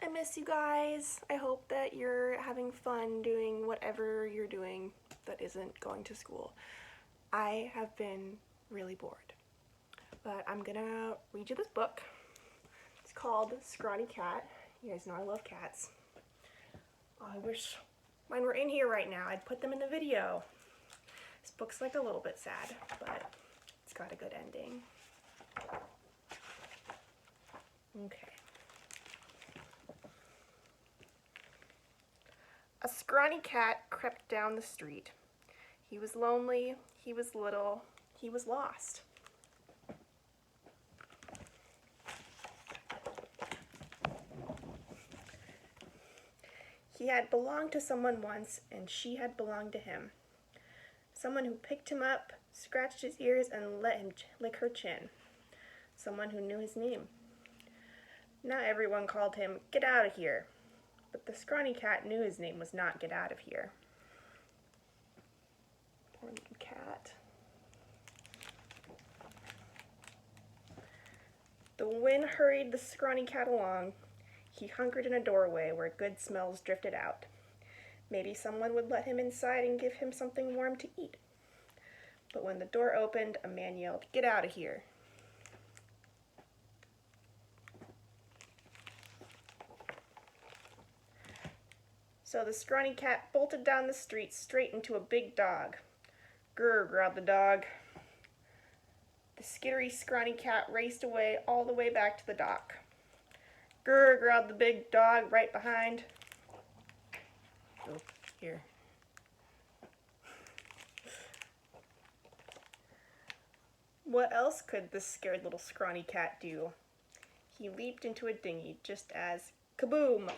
I miss you guys. I hope that you're having fun doing whatever you're doing that isn't going to school. I have been really bored, but I'm gonna read you this book. It's called Scrawny Cat. You guys know I love cats. I wish mine were in here right now. I'd put them in the video. This book's like a little bit sad, but it's got a good ending. Okay. A scrawny cat crept down the street. He was lonely, he was little, he was lost. He had belonged to someone once, and she had belonged to him. Someone who picked him up, scratched his ears, and let him lick her chin. Someone who knew his name. Not everyone called him, "Get out of here." But the scrawny cat knew his name was not "Get out of here." Poor little cat. The wind hurried the scrawny cat along. He hunkered in a doorway where good smells drifted out. Maybe someone would let him inside and give him something warm to eat. But when the door opened, a man yelled, "Get out of here." So the scrawny cat bolted down the street straight into a big dog. "Grr," growled the dog. The skittery scrawny cat raced away all the way back to the dock. "Grr," growled the big dog right behind. Oh, here. What else could this scared little scrawny cat do? He leaped into a dinghy just as, kaboom!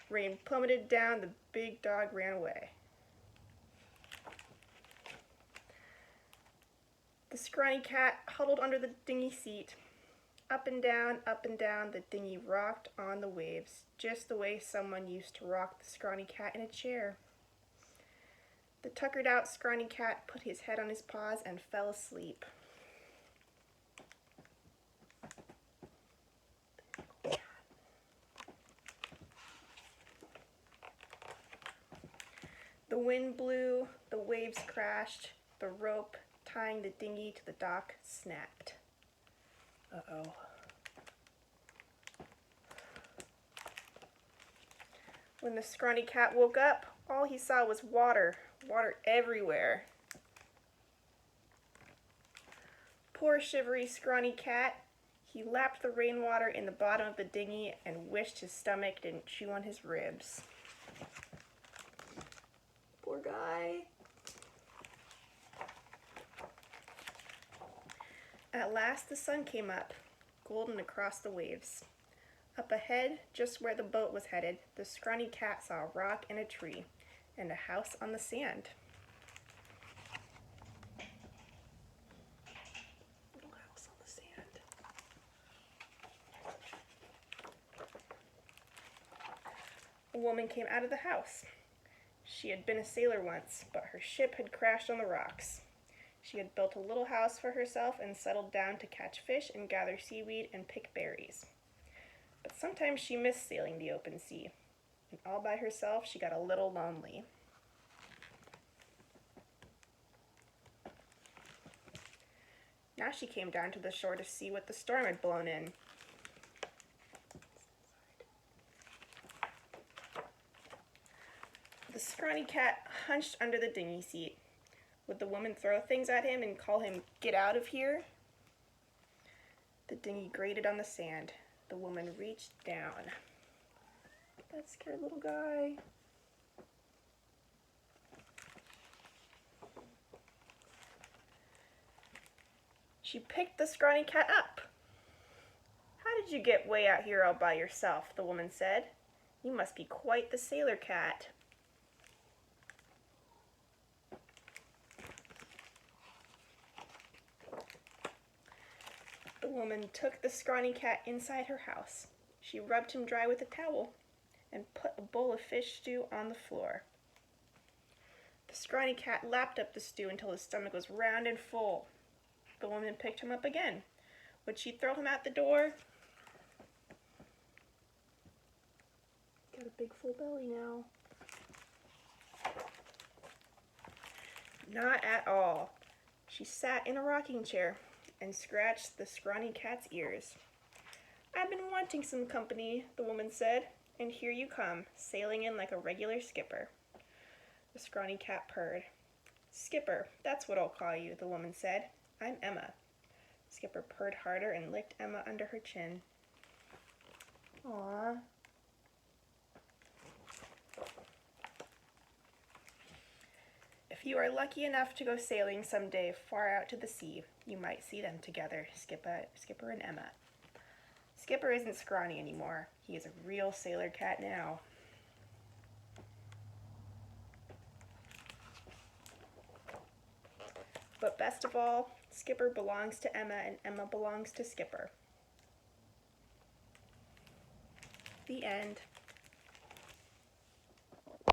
Rain plummeted down, the big dog ran away. The scrawny cat huddled under the dinghy seat. Up and down, the dinghy rocked on the waves, just the way someone used to rock the scrawny cat in a chair. The tuckered out scrawny cat put his head on his paws and fell asleep. The wind blew, the waves crashed, the rope tying the dinghy to the dock snapped. Uh-oh. When the scrawny cat woke up, all he saw was water everywhere. Poor shivery scrawny cat. He lapped the rainwater in the bottom of the dinghy and wished his stomach didn't chew on his ribs. Poor guy. At last the sun came up, golden across the waves. Up ahead, just where the boat was headed, the scrawny cat saw a rock and a tree, and a house on the sand. Little house on the sand. A woman came out of the house. She had been a sailor once, but her ship had crashed on the rocks. She had built a little house for herself and settled down to catch fish and gather seaweed and pick berries. But sometimes she missed sailing the open sea, and all by herself she got a little lonely. Now she came down to the shore to see what the storm had blown in. The scrawny cat hunched under the dinghy seat. Would the woman throw things at him and call him, "Get out of here"? The dinghy grated on the sand. The woman reached down. That scared little guy. She picked the scrawny cat up. "How did you get way out here all by yourself?" the woman said. "You must be quite the sailor cat." The woman took the scrawny cat inside her house. She rubbed him dry with a towel and put a bowl of fish stew on the floor. The scrawny cat lapped up the stew until his stomach was round and full. The woman picked him up again. Would she throw him out the door? Got a big full belly now. Not at all. She sat in a rocking chair and scratched the scrawny cat's ears. "I've been wanting some company," the woman said, "and here you come, sailing in like a regular skipper." The scrawny cat purred. "Skipper, that's what I'll call you," the woman said. "I'm Emma." Skipper purred harder and licked Emma under her chin. Aww. "If you are lucky enough to go sailing someday far out to the sea, you might see them together, Skipper and Emma. Skipper isn't Scrawny anymore. He is a real sailor cat now." But best of all, Skipper belongs to Emma and Emma belongs to Skipper. The end.